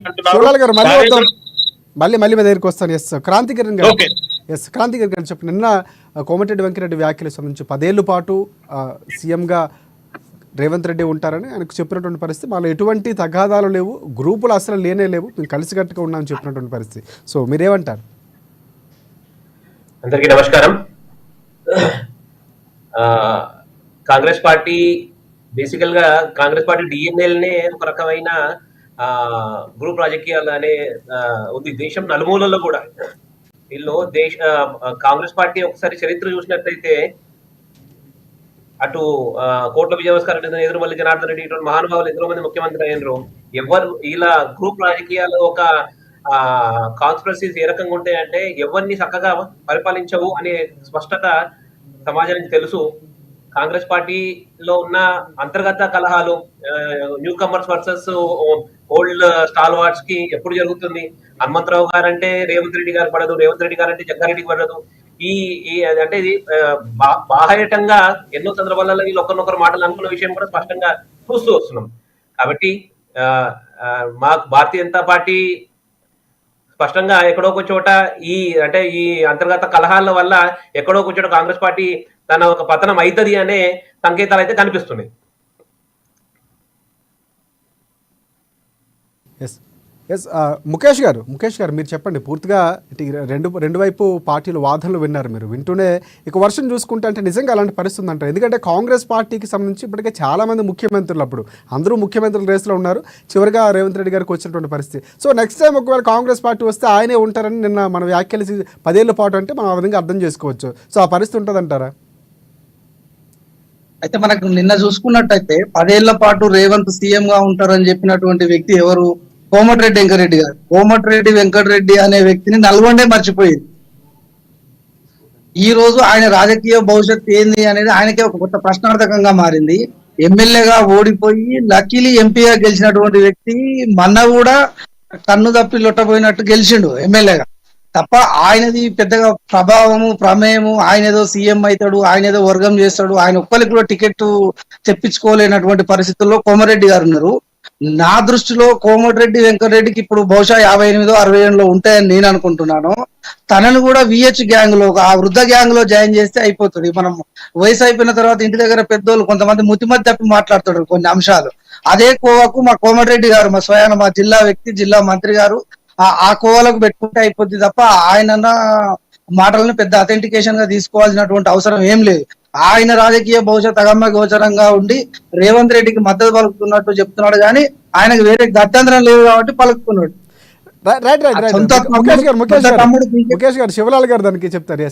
అంటున్నారు. శివలాల్ గారు మళ్ళీ వద్దాం, మళ్ళీ మీ దగ్గరికి వస్తాను. ఎస్ క్రాంతికిరణ్ గారు, క్రాంతికిరణ్ గారు చెప్పండి. నిన్న కోమటిరెడ్డి వెంకటరెడ్డి వ్యాఖ్యలకు సంబంధించి 10 ఏళ్ల పాటు సీఎంగా రేవంత్ రెడ్డి ఉంటారని ఆయనకు చెప్పినటువంటి పరిస్థితి, మాలో ఎటువంటి తగాదాలు లేవు, గ్రూపులు అసలు లేనే లేవు, మేము కలిసికట్టుగా ఉన్నామని చెప్పినటువంటి పరిస్థితి. సో మీరేమంటారు? అందరికీ నమస్కారం. కాంగ్రెస్ పార్టీ బేసికల్ గా డిఎన్ఎల్నే ఒక రకమైన గ్రూప్ రాజకీయాలు అనే ఉంది దేశం నలుమూలల్లో కూడా. వీళ్ళు కాంగ్రెస్ పార్టీ ఒకసారి చరిత్ర చూసినట్లయితే అటు కోట్ల విజయభాస్కర్ రెడ్డి, ఎదురుమల్లి జనార్దన్ రెడ్డి, ఇటువంటి మహానుభావులు ఎంతో మంది ముఖ్యమంత్రి అయినరు. ఎవరు ఇలా గ్రూప్ రాజకీయాలు ఒక కాన్స్పిరసీస్ ఏ రకంగా ఉంటాయంటే ఎవరిని చక్కగా పరిపాలించవు అనే స్పష్టత సమాజానికి తెలుసు. కాంగ్రెస్ పార్టీలో ఉన్న అంతర్గత కలహాలు, newcomers versus old stalwarts కి ఎప్పుడు జరుగుతుంది. హనుమంతరావు గారంటే రేవంత్ రెడ్డి గారు పడదు, రేవంత్ రెడ్డి గారంటే జగ్గారెడ్డికి పడదు. ఈ అంటే ఇది బాహాయటంగా ఎన్నో సందర్భాలలో వీళ్ళు ఒకరినొకరు మాటలు అనుకున్న విషయం కూడా స్పష్టంగా చూస్తూ వస్తున్నాం. కాబట్టి మా భారతీయ జనతా పార్టీ స్పష్టంగా ఎక్కడో ఒక చోట ఈ అంతర్గత కలహాల వల్ల ఎక్కడో ఒక చోట కాంగ్రెస్ పార్టీ తన ఒక పతనం అవుతుంది అనే సంకేతాలు అయితే కనిపిస్తున్నాయి. ముఖేష్ గారు మీరు చెప్పండి. పూర్తిగా రెండు వైపు పార్టీలు వాదనలు విన్నారు. మీరు వింటూనే ఇక వర్షం చూసుకుంటే అంటే నిజంగా అలాంటి పరిస్థితి అంటారు. ఎందుకంటే కాంగ్రెస్ పార్టీకి సంబంధించి ఇప్పటికే చాలామంది ముఖ్యమంత్రులు, అప్పుడు అందరూ ముఖ్యమంత్రుల రేసులో ఉన్నారు. చివరిగా రేవంత్ రెడ్డి గారికి వచ్చినటువంటి పరిస్థితి. సో నెక్స్ట్ టైం ఒకవేళ కాంగ్రెస్ పార్టీ వస్తే ఆయనే ఉంటారని నిన్న మన వ్యాఖ్యలు 10 ఏళ్ల పాటు అంటే మనం ఆ విధంగా అర్థం చేసుకోవచ్చు. సో ఆ పరిస్థితి ఉంటుందంటారా? అయితే మనకు నిన్న చూసుకున్నట్టయితే 10 ఏళ్ల పాటు రేవంత్ సీఎం గా ఉంటారని చెప్పినటువంటి వ్యక్తి ఎవరు? కోమటిరెడ్డి వెంకటరెడ్డి గారు. కోమటిరెడ్డి వెంకటరెడ్డి అనే వ్యక్తిని నల్గొండే మర్చిపోయింది. ఈ రోజు ఆయన రాజకీయ భవిష్యత్తు ఏంది అనేది ఆయనకే ఒక కొత్త ప్రశ్నార్థకంగా మారింది. ఎమ్మెల్యేగా ఓడిపోయి లక్కీలీ ఎంపీగా గెలిచినటువంటి వ్యక్తి మొన్న కూడా కన్ను తప్పి లొట్టపోయినట్టు గెలిచిండు ఎమ్మెల్యేగా. తప్ప ఆయనది పెద్దగా ప్రభావము ప్రమేయము, ఆయన ఏదో సీఎం అవుతాడు, ఆయన ఏదో వర్గం చేస్తాడు, ఆయన ఒక్కరికి కూడా టికెట్ తెప్పించుకోలేనటువంటి పరిస్థితుల్లో కోమరెడ్డి గారు ఉన్నారు. నా దృష్టిలో కోమటిరెడ్డి వెంకటరెడ్డికి ఇప్పుడు బహుశా 58 60 ఉంటాయని నేను అనుకుంటున్నాను. తనను కూడా విహెచ్ గ్యాంగ్ లో, ఆ వృద్ధ గ్యాంగ్ లో జాయిన్ చేస్తే అయిపోతుంది. మనం వయసు అయిపోయిన తర్వాత ఇంటి దగ్గర పెద్దోళ్ళు కొంతమంది ముతిమతి తప్పి మాట్లాడుతాడు కొన్ని అంశాలు. అదే కోవకు మా కోమటిరెడ్డి గారు, మా స్వయాన మా జిల్లా వ్యక్తి, జిల్లా మంత్రి గారు ఆ కోవలకు పెట్టుకుంటే అయిపోద్ది తప్ప ఆయన మాటలను పెద్ద అథెంటికేషన్ గా తీసుకోవాల్సినటువంటి అవసరం ఏం లేదు. ఆయన రాజకీయ భవిష్యత్ అగమ్య గోచరంగా ఉండి రేవంత్ రెడ్డికి మద్దతు పలుకుతున్నట్టు చెప్తున్నాడు, కానీ ఆయనకు వేరే గత్యంతరం లేదు కాబట్టి పలుకుతున్నాడు. ముఖేష్ గారు శివలాల్ గారు దానికి చెప్తారు.